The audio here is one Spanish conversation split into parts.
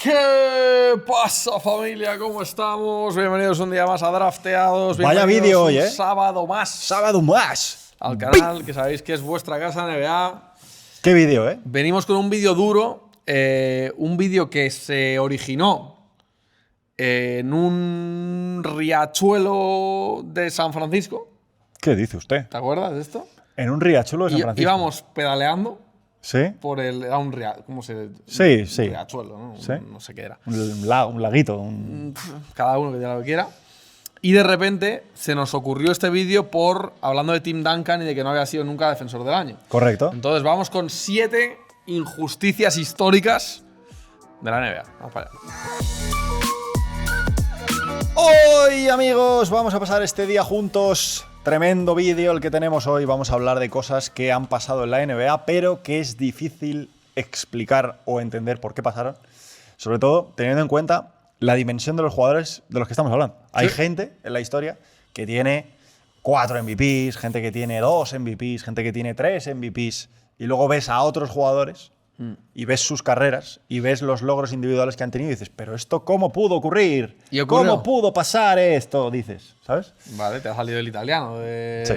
¿Qué pasa, familia? ¿Cómo estamos? Bienvenidos un día más a Drafteados. Vaya vídeo hoy, ¿eh? Sábado más. Sábado más. Al canal, que sabéis que es vuestra casa NBA. Qué vídeo, ¿eh? Venimos con un vídeo duro. Un vídeo que se originó en un riachuelo de San Francisco. ¿Qué dice usted? ¿Te acuerdas de esto? En un riachuelo de San Francisco. Íbamos pedaleando. ¿Sí? Por el. Era un riachuelo. ¿Cómo se Sí, sí. Riachuelo, ¿no? Sí. No sé qué era. Un laguito. Cada uno que diga lo que quiera. Y de repente se nos ocurrió este vídeo hablando de Tim Duncan y de que no había sido nunca defensor del año. Correcto. Entonces vamos con 7 injusticias históricas de la NBA. Vamos para allá. Hoy, amigos, vamos a pasar este día juntos. Tremendo vídeo el que tenemos hoy. Vamos a hablar de cosas que han pasado en la NBA, pero que es difícil explicar o entender por qué pasaron. Sobre todo teniendo en cuenta la dimensión de los jugadores de los que estamos hablando. Hay gente en la historia que tiene 4 MVPs, gente que tiene 2 MVPs, gente que tiene 3 MVPs. Y luego ves a otros jugadores y ves sus carreras y ves los logros individuales que han tenido y dices, pero ¿esto cómo pudo ocurrir? ¿Y ocurrió? ¿Cómo pudo pasar esto? Dices, ¿sabes? Vale, te ha salido el italiano. Sí.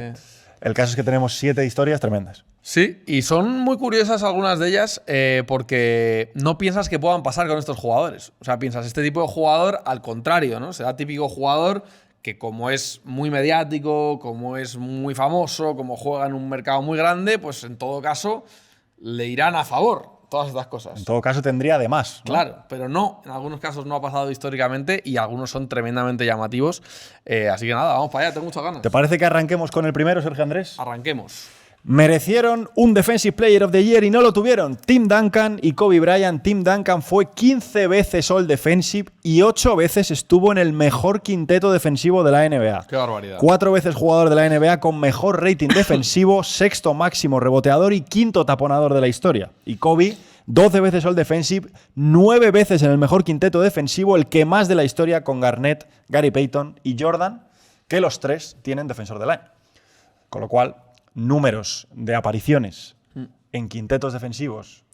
El caso es que tenemos 7 historias tremendas. Sí, y son muy curiosas algunas de ellas porque no piensas que puedan pasar con estos jugadores. O sea, piensas, este tipo de jugador, al contrario, ¿no? Será típico jugador que como es muy mediático, como es muy famoso, como juega en un mercado muy grande, pues en todo caso le irán a favor todas estas cosas. En todo caso tendría de más, ¿no? Claro, pero no, en algunos casos no ha pasado históricamente y algunos son tremendamente llamativos. Así que nada, vamos para allá, tengo muchas ganas. ¿Te parece que arranquemos con el primero, Sergio Andrés? Arranquemos. Merecieron un Defensive Player of the Year y no lo tuvieron. Tim Duncan y Kobe Bryant. Tim Duncan fue 15 veces All Defensive y 8 veces estuvo en el mejor quinteto defensivo de la NBA. Qué barbaridad. 4 veces jugador de la NBA con mejor rating defensivo, sexto máximo reboteador y quinto taponador de la historia. Y Kobe, 12 veces All Defensive, 9 veces en el mejor quinteto defensivo, el que más de la historia con Garnett, Gary Payton y Jordan, que los 3 tienen defensor del año. Con lo cual, números de apariciones en quintetos defensivos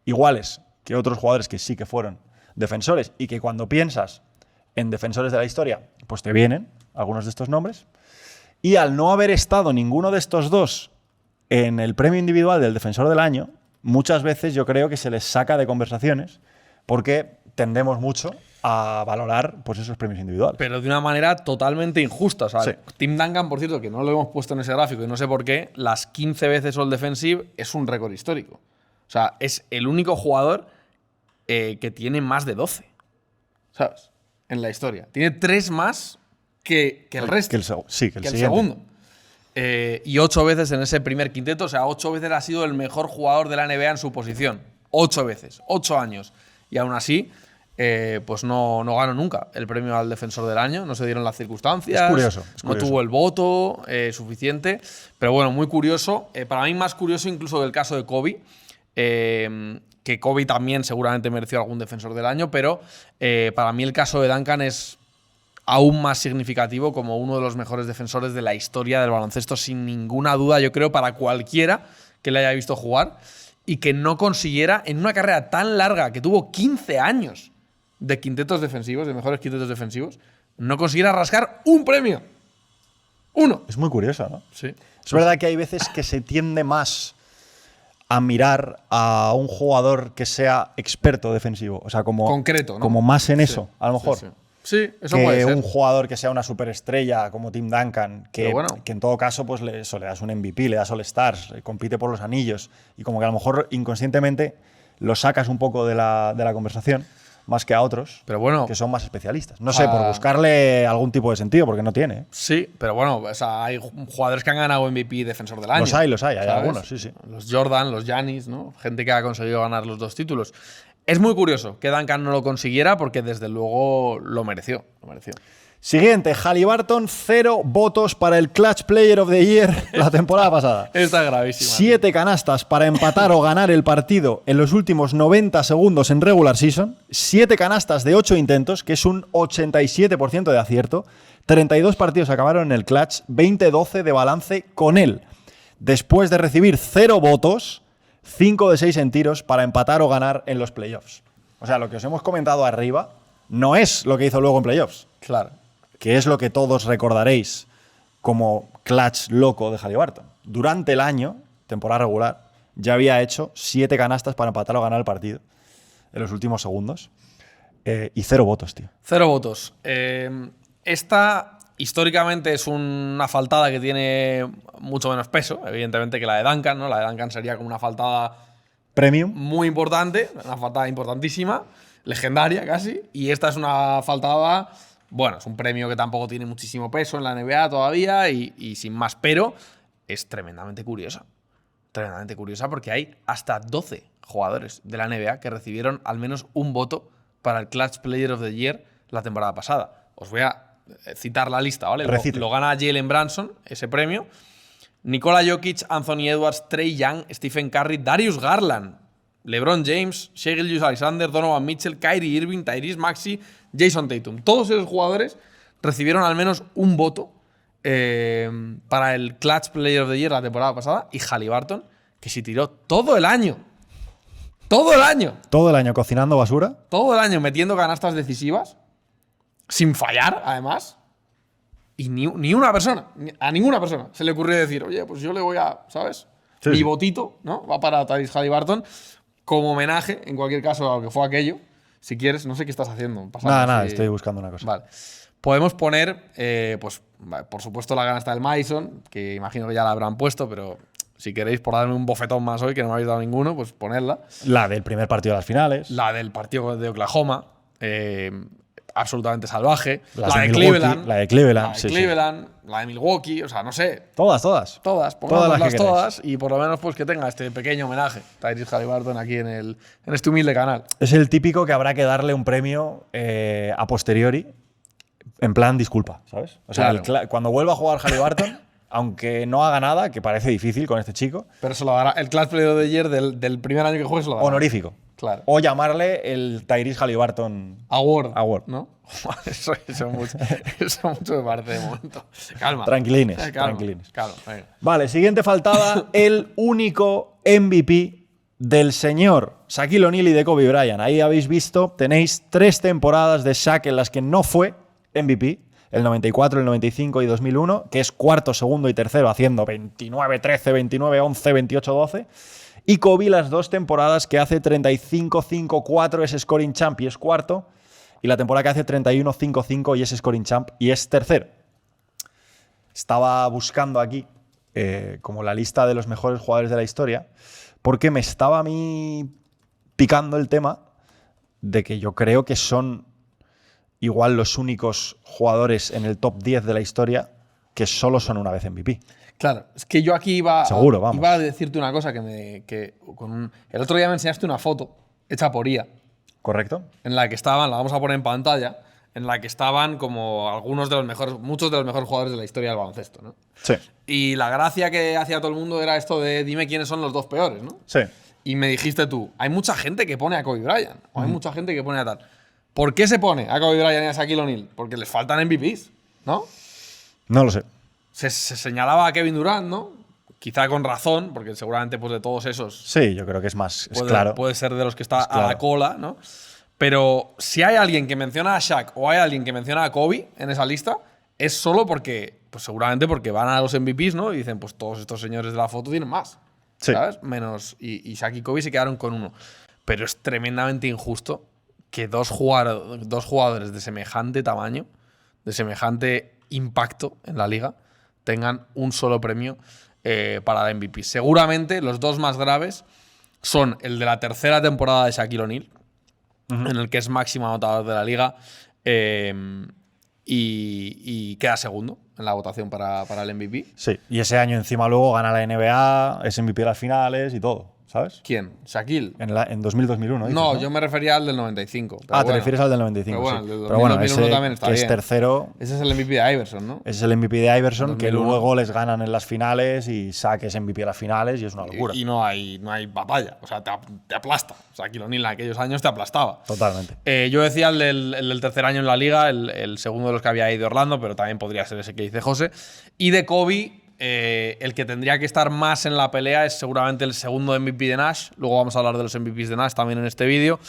iguales que otros jugadores que sí que fueron defensores y que cuando piensas en defensores de la historia, pues te vienen algunos de estos nombres. Y al no haber estado ninguno de estos dos en el premio individual del defensor del año, muchas veces yo creo que se les saca de conversaciones porque tendemos mucho a valorar pues esos premios individuales. Pero de una manera totalmente injusta. O sea, Sí. Tim Duncan, por cierto, que no lo hemos puesto en ese gráfico y no sé por qué, las 15 veces All Defensive es un récord histórico. O sea, es el único jugador que tiene más de 12. ¿Sabes? En la historia. Tiene 3 más que el resto. Que el siguiente. segundo. Y 8 veces en ese primer quinteto. O sea, 8 veces ha sido el mejor jugador de la NBA en su posición. 8 veces. 8 años. Y aún así, pues no ganó nunca el premio al defensor del año. No se dieron las circunstancias. Es curioso. No tuvo el voto suficiente. Pero bueno, muy curioso. Para mí más curioso incluso del caso de Kobe. Que Kobe también seguramente mereció algún defensor del año. Pero para mí el caso de Duncan es aún más significativo como uno de los mejores defensores de la historia del baloncesto, sin ninguna duda, yo creo, para cualquiera que le haya visto jugar y que no consiguiera, en una carrera tan larga, que tuvo 15 años de quintetos defensivos, de mejores quintetos defensivos, no consiguiera rascar un premio. Uno. Es muy curioso, ¿no? Sí. Es verdad que hay veces que se tiende más a mirar a un jugador que sea experto defensivo, o sea, como concreto, ¿no? Como más en eso, a lo mejor. Sí, eso Que puede ser. un jugador que sea una superestrella como Tim Duncan, que en todo caso pues le das un MVP, le das All-Stars, compite por los anillos y como que a lo mejor inconscientemente lo sacas un poco de la conversación más que a otros, pero bueno, que son más especialistas. No sé, por buscarle algún tipo de sentido, porque no tiene, ¿eh? Sí, pero bueno, o sea, hay jugadores que han ganado MVP y defensor del año. Los hay, hay ¿sabes? algunos, sí. Los Jordan, los Giannis, ¿no? Gente que ha conseguido ganar los 2 títulos. Es muy curioso que Duncan no lo consiguiera porque desde luego lo mereció. Siguiente, Haliburton, 0 votos para el Clutch Player of the Year la temporada pasada. Está gravísima. 7 canastas para empatar o ganar el partido en los últimos 90 segundos en regular season. 7 canastas de 8 intentos, que es un 87% de acierto. 32 partidos acabaron en el clutch, 20-12 de balance con él. Después de recibir 0 votos, 5 de 6 en tiros para empatar o ganar en los playoffs. O sea, lo que os hemos comentado arriba no es lo que hizo luego en playoffs, Claro. que es lo que todos recordaréis como clutch loco de Haliburton. Durante el año, temporada regular, ya había hecho 7 canastas para empatar o ganar el partido en los últimos segundos. Y 0 votos, tío. 0 votos. Esta históricamente es una faltada que tiene mucho menos peso, evidentemente, que la de Duncan, ¿no? La de Duncan sería como una faltada Premium. muy importante, una faltada importantísima, legendaria casi. Y esta es una faltada, bueno, es un premio que tampoco tiene muchísimo peso en la NBA todavía y sin más, pero es tremendamente curiosa. Tremendamente curiosa porque hay hasta 12 jugadores de la NBA que recibieron al menos un voto para el Clutch Player of the Year la temporada pasada. Os voy a citar la lista, ¿vale? Lo gana Jalen Brunson, ese premio. Nikola Jokic, Anthony Edwards, Trae Young, Stephen Curry, Darius Garland, LeBron James, Shai Gilgeous-Alexander, Donovan Mitchell, Kyrie Irving, Tyrese Maxey, Jason Tatum. Todos esos jugadores recibieron al menos un voto para el Clutch Player of the Year la temporada pasada. Y Haliburton, que se tiró todo el año. Todo el año. Todo el año cocinando basura. Todo el año metiendo canastas decisivas. Sin fallar, además. Y ni una persona, a ninguna persona se le ocurrió decir, oye, pues yo le voy a, ¿sabes? Sí, Mi sí. votito, ¿no? Va para Tyrese Haliburton como homenaje, en cualquier caso, a lo que fue aquello. Si quieres, no sé qué estás haciendo. Nada, estoy buscando una cosa. Vale. Podemos poner, pues, por supuesto, la canasta del Madison, que imagino que ya la habrán puesto, pero si queréis, por darme un bofetón más hoy, que no me habéis dado ninguno, pues ponerla. La del primer partido de las finales. La del partido de Oklahoma, absolutamente salvaje. Las La de Milwaukee, Cleveland. La de Cleveland, La de sí, sí. Cleveland, la de Milwaukee, o sea, no sé. Todas. Todas, Todas pongámoslas las que todas y por lo menos pues que tenga este pequeño homenaje. Tyrese Haliburton aquí en este humilde canal. Es el típico que habrá que darle un premio a posteriori, en plan disculpa, ¿sabes? O sea, Claro. cuando vuelva a jugar Haliburton, aunque no haga nada, que parece difícil con este chico, Pero se lo dará el Clutch Player of the Year del primer año que juegue, se lo dará. honorífico. Claro. O llamarle el Tyrese Haliburton Award, ¿no? eso mucho me parece de momento. Calma. Tranquilines, Calma, tranquilines. Calma, venga. Vale, siguiente faltada, el único MVP del señor Shaquille O'Neal y de Kobe Bryant. Ahí habéis visto, tenéis 3 temporadas de Shaq en las que no fue MVP, el 94, el 95 y 2001, que es cuarto, segundo y tercero haciendo 29-13, 29-11, 28-12. Y Kobe las 2 temporadas que hace 35-5-4 es scoring champ y es cuarto, y la temporada que hace 31-5-5 y es scoring champ y es tercero. Estaba buscando aquí como la lista de los mejores jugadores de la historia, porque me estaba a mí picando el tema de que yo creo que son igual los únicos jugadores en el top 10 de la historia que solo son una vez MVP. Claro, es que yo aquí Seguro, vamos. iba a decirte una cosa el otro día me enseñaste una foto hecha por IA, ¿Correcto? en la que estaban, la vamos a poner en pantalla, en la que estaban como muchos de los mejores jugadores de la historia del baloncesto, ¿no? Sí. Y la gracia que hacía todo el mundo era esto de dime quiénes son los 2 peores, ¿no? Sí. Y me dijiste tú, hay mucha gente que pone a Kobe Bryant, o hay mucha gente que pone a tal. ¿Por qué se pone a Kobe Bryant y a Shaquille O'Neal? Porque les faltan MVPs, ¿no? No lo sé. Se señalaba a Kevin Durant, ¿no? Quizá con razón, porque seguramente pues, de todos esos Sí, yo creo que es más. Es claro. puede ser de los que está Es claro. a la cola, ¿no? Pero si hay alguien que menciona a Shaq o hay alguien que menciona a Kobe en esa lista, es solo porque, pues seguramente porque van a los MVPs, ¿no? Y dicen, pues todos estos señores de la foto tienen más, Sí. ¿sabes? Menos. Y Shaq y Kobe se quedaron con uno. Pero es tremendamente injusto que dos jugadores de semejante tamaño, de semejante impacto en la liga, tengan un solo premio para la MVP. Seguramente los 2 más graves son el de la tercera temporada de Shaquille O'Neal, en el que es máximo anotador de la liga y queda segundo en la votación para el MVP. Sí. Y ese año encima luego gana la NBA, es MVP de las finales y todo, ¿sabes? ¿Quién? ¿Shaquille? En 2000-2001. dices, No, yo me refería al del 95. pero te bueno. refieres al del 95. Pero bueno, sí. el del Pero bueno, 2001 ese también está que es bien. tercero. Ese es el MVP de Iverson, ¿no? Ese es el MVP de Iverson, que 2001. luego les ganan en las finales y Shaq es MVP de las finales y es una locura. Y no hay batalla. O sea, te aplasta. O sea, Shaquille O'Neal en aquellos años te aplastaba. Totalmente. Yo decía el del tercer año en la liga, el segundo de los que había ido de Orlando, pero también podría ser ese que dice José. Y de Kobe, el que tendría que estar más en la pelea es seguramente el segundo MVP de Nash. Luego vamos a hablar de los MVPs de Nash también en este vídeo.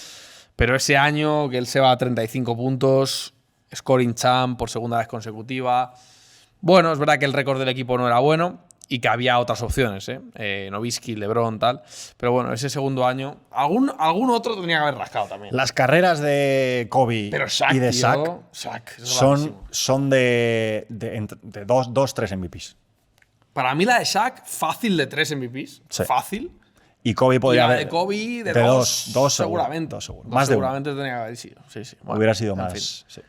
Pero ese año que él se va a 35 puntos, scoring champ por segunda vez consecutiva. Bueno, es verdad que el récord del equipo no era bueno y que había otras opciones, Nowitzki, LeBron, tal. Pero bueno, ese segundo año, algún otro tenía que haber rascado también. Las carreras de Kobe Pero Shaq, y de tío, Shaq es son, rarísimo. son de 2-3 MVPs. Para mí la de Shaq, fácil de 3 MVPs. Sí. Fácil. Y Kobe Y podría la haber. de Kobe, de dos 2, seguro, seguramente. dos seguro. Dos Más de uno. seguramente tenía que haber sido. Sí, sí. Bueno, Hubiera sido en más. fin. Sí.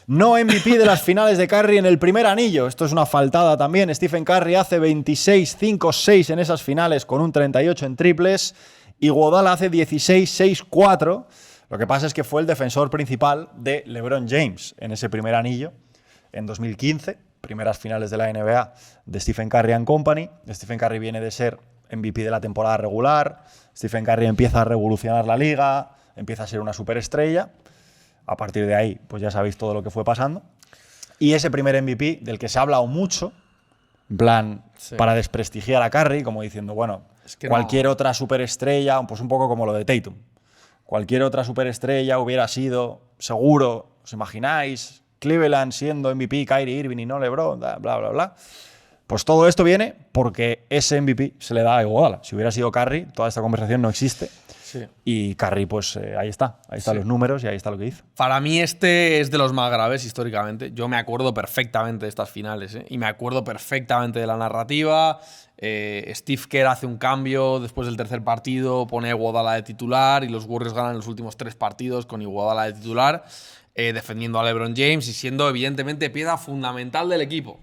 No MVP de las finales de Curry en el primer anillo. Esto es una faltada también. Stephen Curry hace 26-5-6 en esas finales con un 38 en triples. Iguodala hace 16-6-4. Lo que pasa es que fue el defensor principal de LeBron James en ese primer anillo en 2015. Primeras finales de la NBA de Stephen Curry and Company. Stephen Curry viene de ser MVP de la temporada regular. Stephen Curry empieza a revolucionar la liga. Empieza a ser una superestrella. A partir de ahí, pues ya sabéis todo lo que fue pasando. Y ese primer MVP, del que se ha hablado mucho, en plan, Sí. para desprestigiar a Curry, como diciendo, bueno, Es que cualquier no. otra superestrella, pues un poco como lo de Tatum. Cualquier otra superestrella hubiera sido, seguro, ¿os imagináis? Cleveland siendo MVP, Kyrie Irving y no LeBron, bla, bla, bla. Pues todo esto viene porque ese MVP se le da a Iguodala. Si hubiera sido Curry, toda esta conversación no existe. Sí. Y Curry, pues ahí están Sí. los números y ahí está lo que hizo. Para mí este es de los más graves históricamente. Yo me acuerdo perfectamente de estas finales, y me acuerdo perfectamente de la narrativa. Steve Kerr hace un cambio después del tercer partido, pone a Iguodala de titular y los Warriors ganan los últimos 3 partidos con Iguodala de titular, defendiendo a LeBron James y siendo evidentemente pieza fundamental del equipo.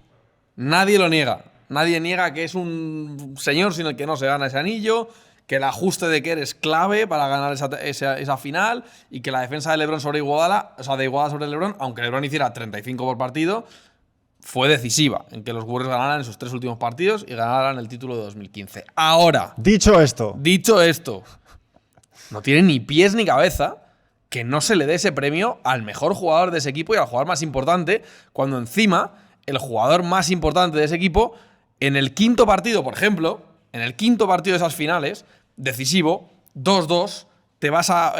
Nadie lo niega. Nadie niega que es un señor sin el que no se gana ese anillo, que el ajuste de Kerr es clave para ganar esa final y que la defensa de LeBron sobre Iguodala, o sea, de Iguodala sobre LeBron, aunque LeBron hiciera 35 por partido, fue decisiva en que los Warriors ganaran esos 3 últimos partidos y ganaran el título de 2015. Ahora, Dicho esto, dicho esto, no tiene ni pies ni cabeza que no se le dé ese premio al mejor jugador de ese equipo y al jugador más importante, cuando encima el jugador más importante de ese equipo, en el quinto partido, por ejemplo, en el quinto partido de esas finales, decisivo, 2-2, te vas a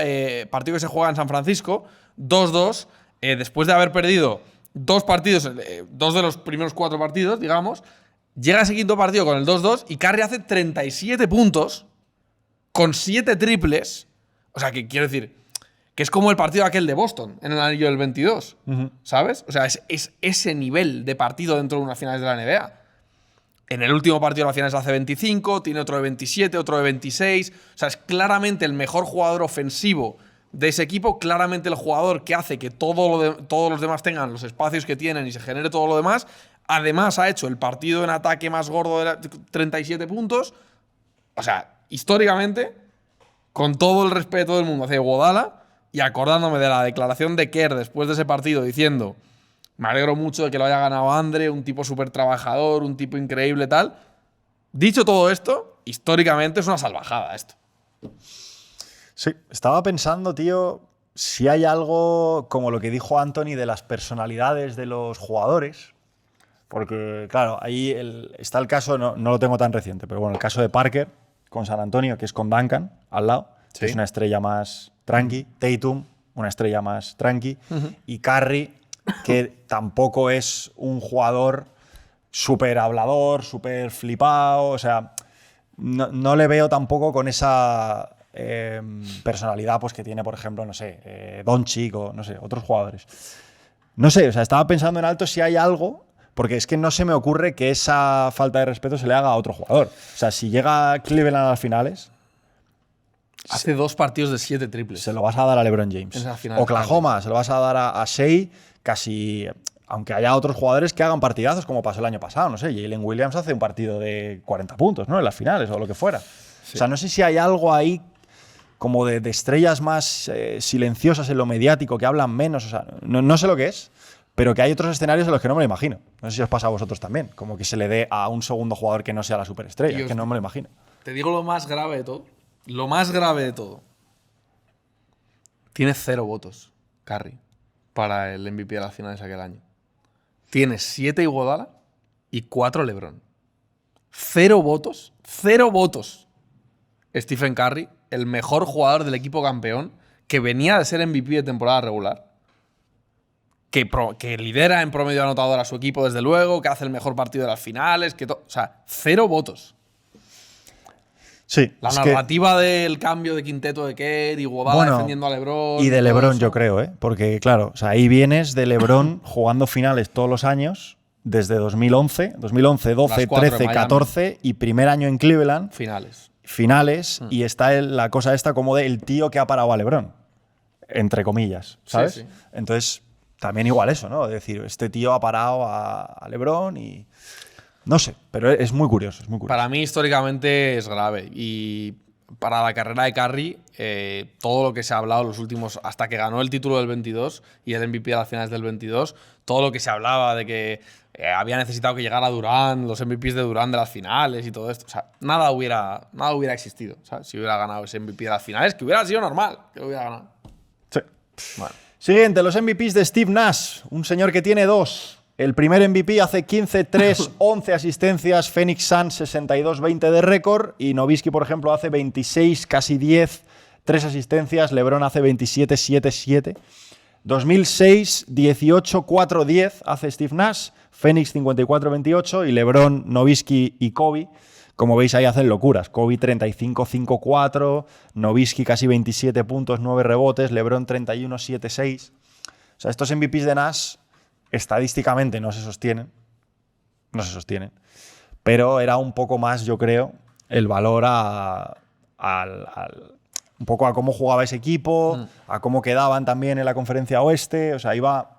partido que se juega en San Francisco, 2-2, después de haber perdido 2 partidos, 2 de los primeros 4 partidos, digamos, llega ese quinto partido con el 2-2 y Curry hace 37 puntos con 7 triples. O sea, que quiero decir que es como el partido aquel de Boston en el anillo del 22, ¿sabes? O sea, es ese nivel de partido dentro de unas finales de la NBA. En el último partido de las finales hace 25, tiene otro de 27, otro de 26. O sea, es claramente el mejor jugador ofensivo de ese equipo, claramente el jugador que hace que todos los demás tengan los espacios que tienen y se genere todo lo demás. Además, ha hecho el partido en ataque más gordo de 37 puntos. O sea, históricamente, con todo el respeto del mundo hacia Iguodala y acordándome de la declaración de Kerr después de ese partido diciendo: me alegro mucho de que lo haya ganado Andre, un tipo súper trabajador, un tipo increíble, tal. Dicho todo esto, históricamente es una salvajada esto. sí, estaba pensando, tío, si hay algo como lo que dijo Anthony de las personalidades de los jugadores. Porque, claro, ahí está el caso, no lo tengo tan reciente, pero bueno, el caso de Parker con San Antonio, que es con Duncan al lado, Sí. que es una estrella más tranqui. Tatum, una estrella más tranqui. Y Curry, que tampoco es un jugador súper hablador, súper flipado. O sea, no le veo tampoco con esa personalidad pues, que tiene, por ejemplo, no sé, Doncic o no sé, otros jugadores. No sé, o sea, estaba pensando en alto si hay algo, porque es que no se me ocurre que esa falta de respeto se le haga a otro jugador. O sea, si llega Cleveland a las finales, Hace 2 partidos de 7 triples. se lo vas a dar a LeBron James. En esas finales, Oklahoma, se lo vas a dar a Shea, casi, aunque haya otros jugadores que hagan partidazos, como pasó el año pasado. No sé, Jalen Williams hace un partido de 40 puntos, ¿no? En las finales o lo que fuera. Sí. O sea, no sé si hay algo ahí como de estrellas más silenciosas en lo mediático, que hablan menos. O sea, no sé lo que es, pero que hay otros escenarios en los que no me lo imagino. No sé si os pasa a vosotros también, como que se le dé a un segundo jugador que no sea la superestrella, Dios, que no me lo imagino. Te digo lo más grave de todo. Lo más grave de todo. Tiene 0 votos, Curry, para el MVP de las finales aquel año. Tiene 7 Iguodala y 4 LeBron. 0 votos. 0 votos. Stephen Curry, el mejor jugador del equipo campeón, que venía de ser MVP de temporada regular, que lidera en promedio anotador a su equipo, desde luego, que hace el mejor partido de las finales, o sea, 0 votos. Sí. La narrativa del cambio de quinteto de Kerr, Iguodala defendiendo a LeBron. Y de LeBron, yo creo, ¿eh? Porque, claro, o sea, ahí vienes de LeBron jugando finales todos los años, desde 2011, 12, 13, 14 y primer año en Cleveland. Finales. Y está la cosa esta como de el tío que ha parado a LeBron, entre comillas, ¿sabes? Sí, sí. Entonces, también igual eso, ¿no? Es decir, este tío ha parado a LeBron y… No sé, pero es muy curioso, es muy curioso. Para mí, históricamente, es grave. Y para la carrera de Curry, todo lo que se ha hablado los últimos… Hasta que ganó el título del 22 y el MVP a las finales del 22, todo lo que se hablaba de que había necesitado que llegara Durant, los MVPs de Durant de las finales y todo esto. O sea, nada hubiera existido, ¿sabes? Si hubiera ganado ese MVP de las finales, que hubiera sido normal que lo hubiera ganado. Sí. Bueno. Siguiente, los MVPs de Steve Nash, un señor que tiene 2. El primer MVP hace 15, 3, 11 asistencias, Phoenix Suns 62-20 de récord y Nowitzki, por ejemplo, hace 26, casi 10, 3 asistencias, LeBron hace 27, 7, 7. 2006, 18, 4, 10 hace Steve Nash, Phoenix 54-28 y LeBron, Nowitzki y Kobe, como veis ahí hacen locuras. Kobe 35, 5, 4, Nowitzki casi 27 puntos, 9 rebotes, LeBron 31, 7, 6. O sea, estos MVPs de Nash estadísticamente no se sostienen, pero era un poco más, yo creo, el valor un poco a cómo jugaba ese equipo, a cómo quedaban también en la conferencia oeste. O sea,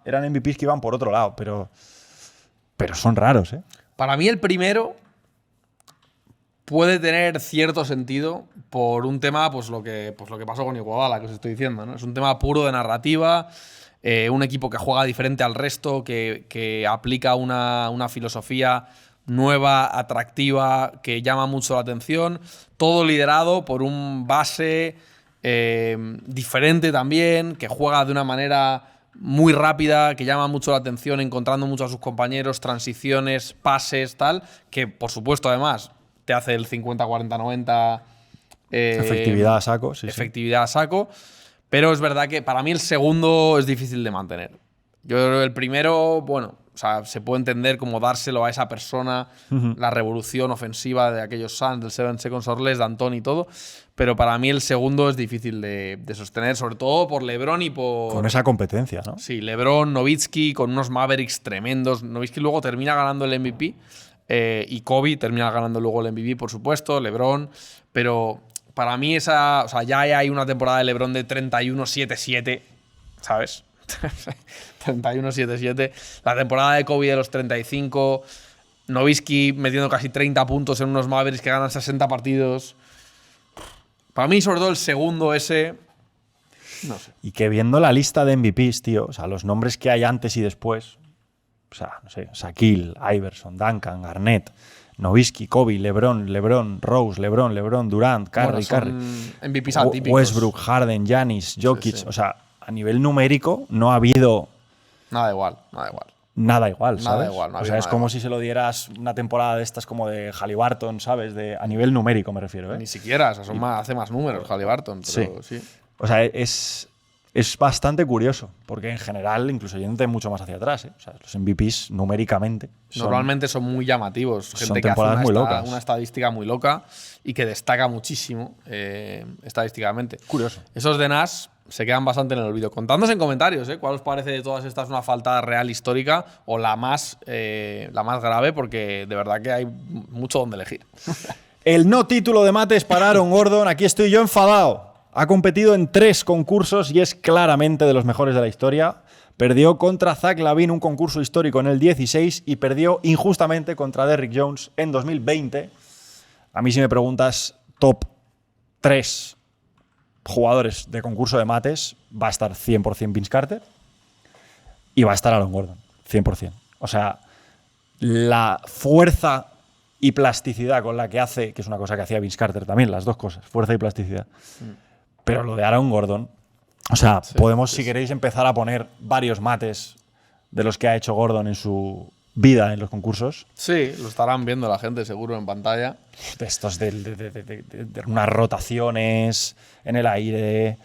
eran MVPs que iban por otro lado, pero son raros, ¿eh? Para mí el primero puede tener cierto sentido por un tema, pues lo que pasó con Iguodala, que os estoy diciendo, ¿no? Es un tema puro de narrativa. Un equipo que juega diferente al resto, que aplica una filosofía nueva, atractiva, que llama mucho la atención. Todo liderado por un base diferente también, que juega de una manera muy rápida, que llama mucho la atención, encontrando mucho a sus compañeros, transiciones, pases, tal, que por supuesto además te hace el 50-40-90. Efectividad a saco, sí. Efectividad a saco. Pero es verdad que para mí el segundo es difícil de mantener. Yo creo que el primero, bueno, o sea, se puede entender como dárselo a esa persona, la revolución ofensiva de aquellos Suns, del 7 Seconds or Less, de Antón y todo. Pero para mí el segundo es difícil de sostener, sobre todo por LeBron y por… Con esa competencia, ¿no? Sí, LeBron, Nowitzki, con unos Mavericks tremendos. Nowitzki luego termina ganando el MVP y Kobe termina ganando luego el MVP, por supuesto, LeBron. Pero para mí o sea, ya hay una temporada de LeBron de 31-7-7, ¿sabes? 31-7-7. La temporada de Kobe de los 35. Nowitzki metiendo casi 30 puntos en unos Mavericks que ganan 60 partidos. Para mí, sobre todo, el segundo ese… No sé. Y que viendo la lista de MVPs, tío, o sea, los nombres que hay antes y después, o sea, no sé, Shaquille, Iverson, Duncan, Garnett, Nowitzki, Kobe, LeBron, Rose, LeBron, Durant, Curry, MVPs atípicos. Westbrook, Harden, Giannis, Jokic. Sí. O sea, a nivel numérico no ha habido… Nada igual. Nada igual, ¿sabes? Nada igual, o sea, es como si se lo dieras una temporada de estas como de Haliburton, ¿sabes? A nivel numérico me refiero, ¿eh? Ni siquiera, o sea, hace más números Haliburton, pero sí. O sea, es bastante curioso, porque en general, incluso yéndote mucho más hacia atrás, ¿eh? O sea, los MVPs numéricamente normalmente son muy llamativos. Gente que hace una estadística muy loca y que destaca muchísimo estadísticamente. Curioso. Esos de Nash se quedan bastante en el olvido. Contadnos en comentarios, ¿cuál os parece de todas estas una falta real histórica o la más grave, porque de verdad que hay mucho donde elegir. El no título de mates para Aaron Gordon. Aquí estoy yo enfadado. Ha competido en 3 concursos y es claramente de los mejores de la historia. Perdió contra Zach LaVine, un concurso histórico, en el 16 y perdió injustamente contra Derrick Jones en 2020. A mí, si me preguntas top 3 jugadores de concurso de mates, va a estar 100% Vince Carter y va a estar Aaron Gordon, 100%. O sea, la fuerza y plasticidad con la que hace, que es una cosa que hacía Vince Carter también, las dos cosas, fuerza y plasticidad. Pero lo de Aaron Gordon, o sea, podemos, si queréis, empezar a poner varios mates de los que ha hecho Gordon en su vida en los concursos. Sí, lo estarán viendo la gente seguro en pantalla. De estos de unas rotaciones en el aire,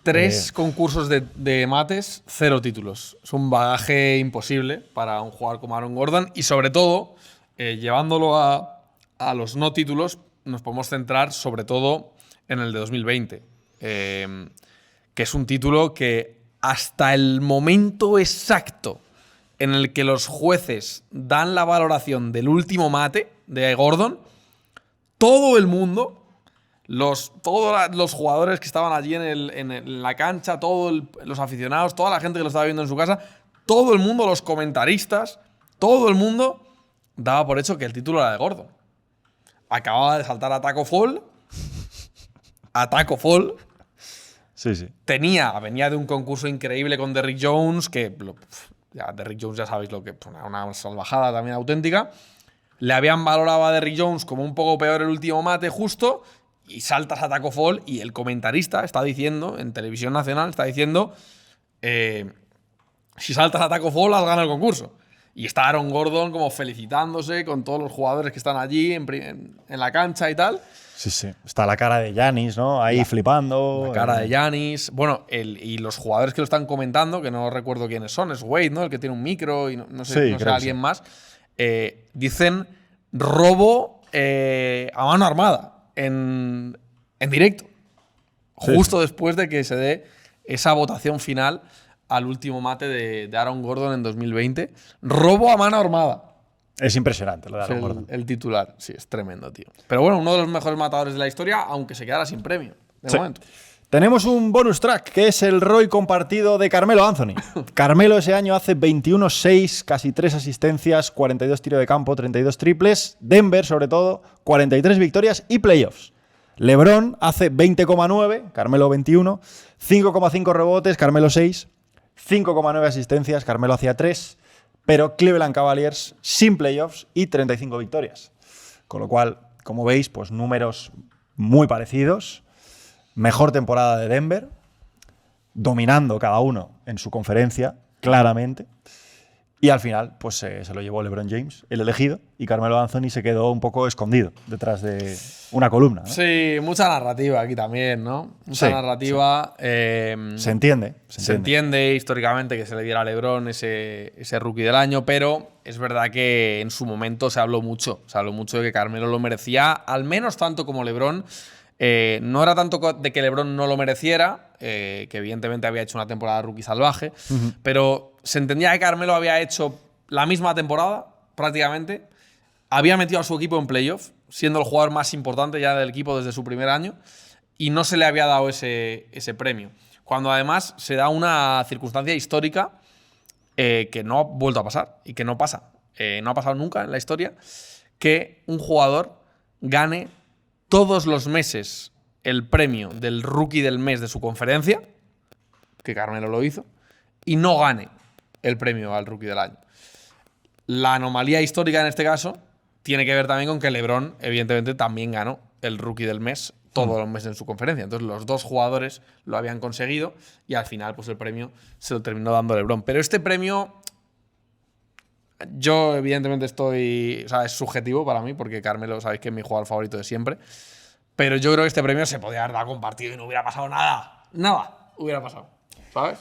3 concursos de mates, 0 títulos. Es un bagaje imposible para un jugador como Aaron Gordon y sobre todo, llevándolo a los no títulos, nos podemos centrar sobre todo en el de 2020, que es un título que hasta el momento exacto en el que los jueces dan la valoración del último mate de Gordon, todo el mundo, todos los jugadores que estaban allí en la cancha, todos los aficionados, toda la gente que lo estaba viendo en su casa, todo el mundo, los comentaristas, todo el mundo daba por hecho que el título era de Gordon. Acababa de saltar a Taco Fall. Sí, sí. Venía de un concurso increíble con Derrick Jones, que Derrick Jones ya sabéis lo que una salvajada también auténtica. Le habían valorado a Derrick Jones como un poco peor el último mate justo y saltas a Taco Fall y el comentarista está diciendo, en Televisión Nacional, está diciendo si saltas a Taco Fall has ganado el concurso. Y está Aaron Gordon como felicitándose con todos los jugadores que están allí en la cancha y tal. Sí, sí. Está la cara de Giannis, ¿no? Ahí flipando. La cara de Giannis. Bueno, y los jugadores que lo están comentando, que no recuerdo quiénes son, es Wade, ¿no? El que tiene un micro y no sé alguien más. Dicen robo a mano armada en directo. Justo después de que se dé esa votación final al último mate de Aaron Gordon en 2020. Robo a mano armada. Es impresionante lo de Aaron Gordon. El titular, sí, es tremendo, tío. Pero bueno, uno de los mejores matadores de la historia, aunque se quedara sin premio, de momento. Tenemos un bonus track, que es el ROI compartido de Carmelo Anthony. Carmelo ese año hace 21-6, casi 3 asistencias, 42 tiros de campo, 32 triples. Denver, sobre todo, 43 victorias y playoffs. LeBron hace 20,9, Carmelo 21, 5,5 rebotes, Carmelo 6, 5,9 asistencias, Carmelo hacía 3, pero Cleveland Cavaliers sin playoffs y 35 victorias. Con lo cual, como veis, pues números muy parecidos. Mejor temporada de Denver, dominando cada uno en su conferencia, claramente. Y al final, pues se lo llevó LeBron James, el elegido, y Carmelo Anthony se quedó un poco escondido detrás de una columna, ¿no? Sí, mucha narrativa aquí también, ¿no? Mucha narrativa. Sí. Se entiende. Se entiende históricamente que se le diera a LeBron ese rookie del año, pero es verdad que en su momento se habló mucho de que Carmelo lo merecía, al menos tanto como LeBron. No era tanto de que LeBron no lo mereciera, que evidentemente había hecho una temporada de rookie salvaje, pero se entendía que Carmelo había hecho la misma temporada, prácticamente. Había metido a su equipo en playoff, siendo el jugador más importante ya del equipo desde su primer año, y no se le había dado ese premio. Cuando además se da una circunstancia histórica que no ha vuelto a pasar y que no pasa. No ha pasado nunca en la historia que un jugador gane todos los meses el premio del rookie del mes de su conferencia, que Carmelo lo hizo, y no gane el premio al rookie del año. La anomalía histórica en este caso tiene que ver también con que LeBron, evidentemente, también ganó el rookie del mes todos los meses en su conferencia. Entonces, los dos jugadores lo habían conseguido y al final, pues el premio se lo terminó dando LeBron. Pero este premio, yo evidentemente es subjetivo para mí, porque Carmelo, sabéis que es mi jugador favorito de siempre. Pero yo creo que este premio se podía haber dado compartido y no hubiera pasado nada. Nada hubiera pasado, ¿sabes?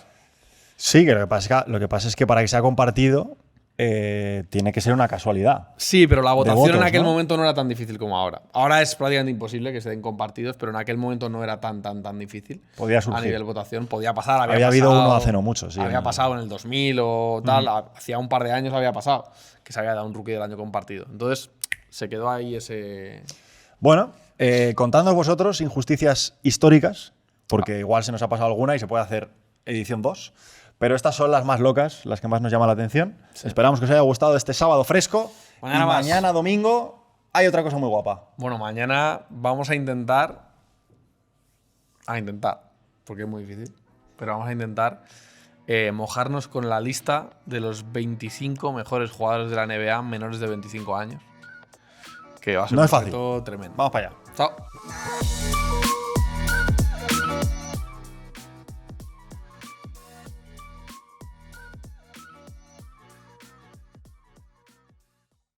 Sí, que lo que pasa es que para que sea compartido tiene que ser una casualidad. Sí, pero la votación votos, en aquel ¿no? momento no era tan difícil como ahora. Ahora es prácticamente imposible que se den compartidos, pero en aquel momento no era tan difícil. Podía surgir. A nivel votación, podía pasar. Había habido uno hace no mucho, sí. Había pasado en el 2000 o tal, hacía un par de años había pasado que se había dado un rookie del año compartido. Entonces, se quedó ahí ese… Bueno, contadnos vosotros injusticias históricas, porque igual se nos ha pasado alguna y se puede hacer edición 2. Pero estas son las más locas, las que más nos llaman la atención. Sí. Esperamos que os haya gustado este sábado fresco. Mañana domingo hay otra cosa muy guapa. Bueno, mañana vamos a intentar, porque es muy difícil, pero vamos a intentar mojarnos con la lista de los 25 mejores jugadores de la NBA menores de 25 años. Que va a ser no es fácil. Tremendo. Vamos para allá. Chao.